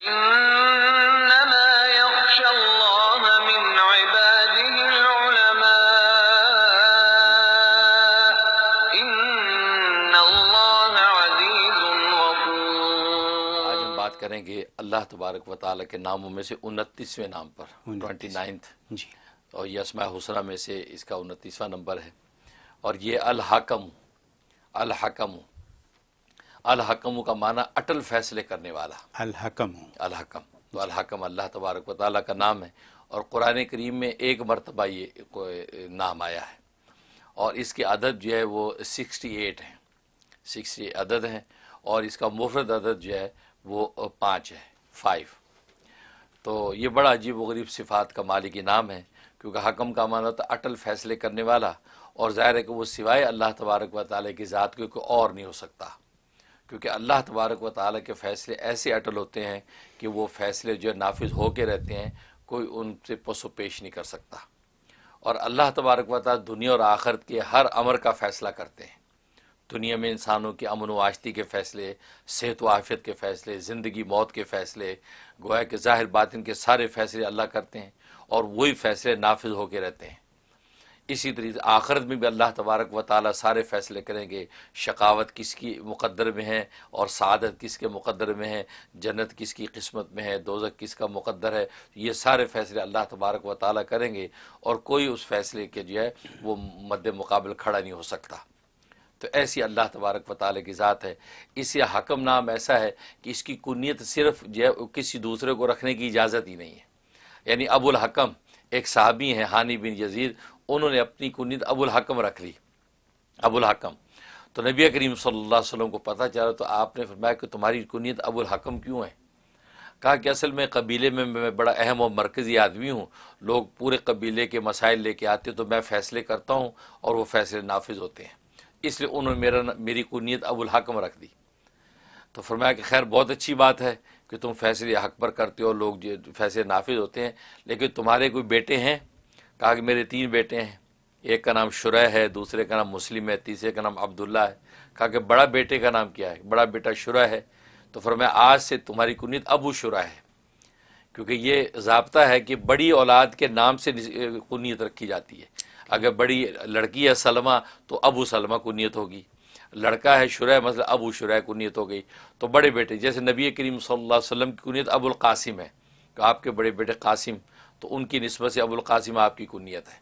إنما يخشى الله من عباده العلماء إن الله عزيز غفور۔ آج ہم بات کریں گے اللہ تبارک و تعالیٰ کے ناموں میں سے 29ویں نام پر، 29 جی، اور یہ اسماء حسنہ میں سے اس کا 29واں نمبر ہے، اور یہ الحکم الحکم الحکم کا معنی اٹل فیصلے کرنے والا، الحکم الحکم۔ تو الحکم اللہ تبارک و تعالیٰ کا نام ہے، اور قرآن کریم میں ایک مرتبہ یہ نام آیا ہے، اور اس کے عدد جو ہے وہ 68 ہیں، 60 عدد ہیں، اور اس کا مفرد عدد جو ہے وہ 5 ہے، 5۔ تو یہ بڑا عجیب و غریب صفات کا مالکی نام ہے، کیونکہ حکم کا معنی ہوتا ہے اٹل فیصلے کرنے والا، اور ظاہر ہے کہ وہ سوائے اللہ تبارک و تعالیٰ کی ذات کے کوئی اور نہیں ہو سکتا، کیونکہ اللہ تبارک و تعالیٰ کے فیصلے ایسے اٹل ہوتے ہیں کہ وہ فیصلے جو نافذ ہو کے رہتے ہیں، کوئی ان سے پس و پیش نہیں کر سکتا۔ اور اللہ تبارک و تعالیٰ دنیا اور آخرت کے ہر امر کا فیصلہ کرتے ہیں، دنیا میں انسانوں کی امن و آشتی کے فیصلے، صحت و عافیت کے فیصلے، زندگی موت کے فیصلے، گویا کہ ظاہر باطن کے سارے فیصلے اللہ کرتے ہیں، اور وہی فیصلے نافذ ہو کے رہتے ہیں۔ اسی طریقے آخرت میں بھی اللہ تبارک و تعالیٰ سارے فیصلے کریں گے، شقاوت کس کی مقدر میں ہے اور سعادت کس کے مقدر میں ہے، جنت کس کی قسمت میں ہے، دوزخ کس کا مقدر ہے، یہ سارے فیصلے اللہ تبارک و تعالیٰ کریں گے، اور کوئی اس فیصلے کے جو ہے وہ مد مقابل کھڑا نہیں ہو سکتا۔ تو ایسی اللہ تبارک و تعالیٰ کی ذات ہے۔ اس یہ حکم نام ایسا ہے کہ اس کی کنیت صرف جو ہے کسی دوسرے کو رکھنے کی اجازت ہی نہیں ہے، یعنی ابو الحکم ایک صحابی ہیں ہانی بن یزید، انہوں نے اپنی کنیت ابو الحکم رکھ لی، ابو الحکم۔ تو نبی کریم صلی اللہ علیہ وسلم کو پتہ چلا تو آپ نے فرمایا کہ تمہاری کنیت ابو الحکم کیوں ہے؟ کہا کہ اصل میں قبیلے میں میں بڑا اہم و مرکزی آدمی ہوں، لوگ پورے قبیلے کے مسائل لے کے آتے تو میں فیصلے کرتا ہوں اور وہ فیصلے نافذ ہوتے ہیں، اس لیے انہوں نے میری کنیت ابو الحکم رکھ دی۔ تو فرمایا کہ خیر بہت اچھی بات ہے کہ تم فیصلے حق پر کرتے ہو، لوگ جو فیصلے نافذ ہوتے ہیں، لیکن تمہارے کوئی بیٹے ہیں؟ کہا کہ میرے 3 بیٹے ہیں، ایک کا نام شرح ہے، دوسرے کا نام مسلم ہے، تیسرے کا نام عبداللہ ہے۔ کہا کہ بڑا بیٹے کا نام کیا ہے؟ بڑا بیٹا شرح ہے۔ تو فرمایا آج سے تمہاری کنیت ابو شرح ہے، کیونکہ یہ ضابطہ ہے کہ بڑی اولاد کے نام سے کنیت رکھی جاتی ہے۔ اگر بڑی لڑکی ہے سلمہ تو ابو سلمہ کنیت ہوگی، لڑکا ہے شرح مثلا ابو شرح کنیت ہو گئی۔ تو بڑے بیٹے جیسے نبی کریم صلی اللہ علیہ وسلم کی کنیت ابو القاسم ہے، کہ آپ کے بڑے بیٹے قاسم، تو ان کی نسبت سے ابو القاسم آپ کی کنیت ہے۔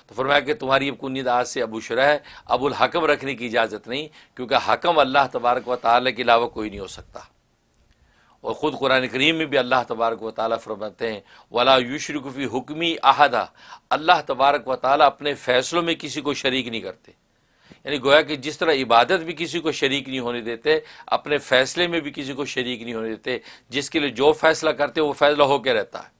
تو فرمایا کہ تمہاری اب کنیت آج سے ابو شرح ہے، ابو الحکم رکھنے کی اجازت نہیں، کیونکہ حکم اللہ تبارک و تعالیٰ کے علاوہ کوئی نہیں ہو سکتا۔ اور خود قرآن کریم میں بھی اللہ تبارک و تعالیٰ فرماتے ہیں وَلَا يُشْرِكُ فِي حُكْمِهِ أَحَدًا، اللہ تبارک و تعالیٰ اپنے فیصلوں میں کسی کو شریک نہیں کرتے، یعنی گویا کہ جس طرح عبادت بھی کسی کو شریک نہیں ہونے دیتے، اپنے فیصلے میں بھی کسی کو شریک نہیں ہونے دیتے، جس کے لیے جو فیصلہ کرتے وہ فیصلہ ہو کے رہتا ہے۔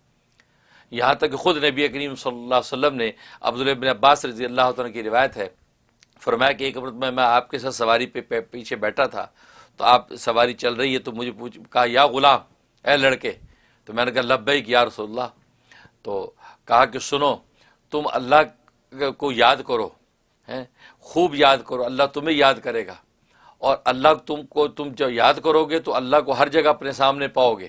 یہاں تک کہ خود نبی کریم صلی اللہ علیہ وسلم نے عبداللہ بن عباس رضی اللہ عنہ کی روایت ہے، فرمایا کہ ایک مرتبہ میں آپ کے ساتھ سواری پہ پیچھے بیٹھا تھا، تو آپ سواری چل رہی ہے تو مجھے کہا یا غلام، اے لڑکے، تو میں نے کہا لبیک یا رسول اللہ۔ تو کہا کہ سنو، تم اللہ کو یاد کرو، خوب یاد کرو، اللہ تمہیں یاد کرے گا، اور اللہ تم جو یاد کرو گے تو اللہ کو ہر جگہ اپنے سامنے پاؤ گے،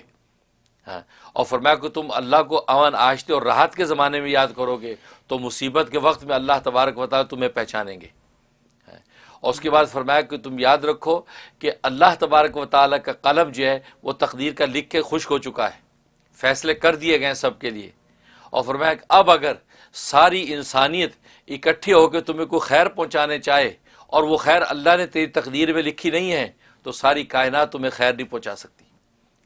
اور فرمایا کہ تم اللہ کو امن آشتی اور راحت کے زمانے میں یاد کرو گے تو مصیبت کے وقت میں اللہ تبارک و تعالیٰ تمہیں پہچانیں گے۔ اور اس کے بعد فرمایا کہ تم یاد رکھو کہ اللہ تبارک و تعالیٰ کا قلم جو ہے وہ تقدیر کا لکھ کے خشک ہو چکا ہے، فیصلے کر دیے گئے ہیں سب کے لیے۔ اور فرمایا کہ اب اگر ساری انسانیت اکٹھی ہو کے تمہیں کوئی خیر پہنچانے چاہے اور وہ خیر اللہ نے تیری تقدیر میں لکھی نہیں ہے تو ساری کائنات تمہیں خیر نہیں پہنچا سکتی،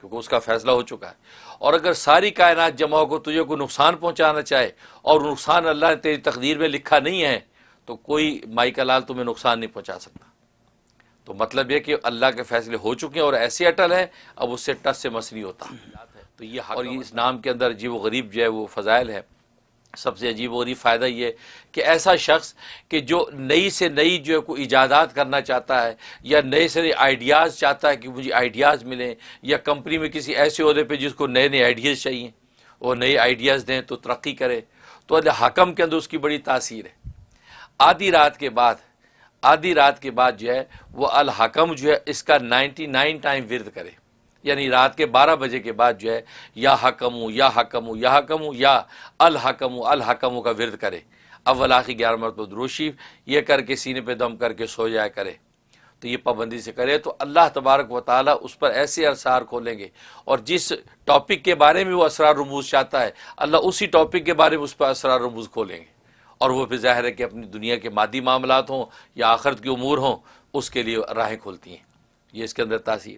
کیونکہ اس کا فیصلہ ہو چکا ہے۔ اور اگر ساری کائنات جمع ہو کو تجھے کوئی نقصان پہنچانا چاہے اور نقصان اللہ نے تیری تقدیر میں لکھا نہیں ہے تو کوئی مائی کا لال تمہیں نقصان نہیں پہنچا سکتا۔ تو مطلب یہ کہ اللہ کے فیصلے ہو چکے ہیں اور ایسے اٹل ہے، اب اس سے ٹس سے مس نہیں ہوتا۔ تو یہ اور اس نام کے اندر عجیب و غریب جو ہے وہ فضائل ہے۔ سب سے عجیب و غریب فائدہ یہ کہ ایسا شخص کہ جو نئی سے نئی جو ہے کوئی ایجادات کرنا چاہتا ہے یا نئے سے نئے آئیڈیاز چاہتا ہے کہ مجھے آئیڈیاز ملیں، یا کمپنی میں کسی ایسے عہدے پہ جس کو نئے نئے آئیڈیاز چاہیے وہ نئے آئیڈیاز دیں تو ترقی کرے، تو حکم کے اندر اس کی بڑی تاثیر ہے۔ آدھی رات کے بعد جو ہے وہ الحکم جو ہے اس کا 99 ٹائم ورد کرے، یعنی رات کے 12 بجے کے بعد جو ہے یا حکمو یا حکمو یا حکمو یا الحکمو الحکمو کا ورد کرے، اول آخر 11 مرتبہ درود شریف یہ کر کے سینے پہ دم کر کے سو جایا کرے، تو یہ پابندی سے کرے تو اللہ تبارک و تعالیٰ اس پر ایسے اسرار کھولیں گے، اور جس ٹاپک کے بارے میں وہ اسرار رموز چاہتا ہے اللہ اسی ٹاپک کے بارے میں اس پر اسرار رموز کھولیں گے، اور وہ پھر ظاہر ہے کہ اپنی دنیا کے مادی معاملات ہوں یا آخرت کے امور ہوں اس کے لیے راہیں کھولتی ہیں۔ یہ اس کے اندر تاثیر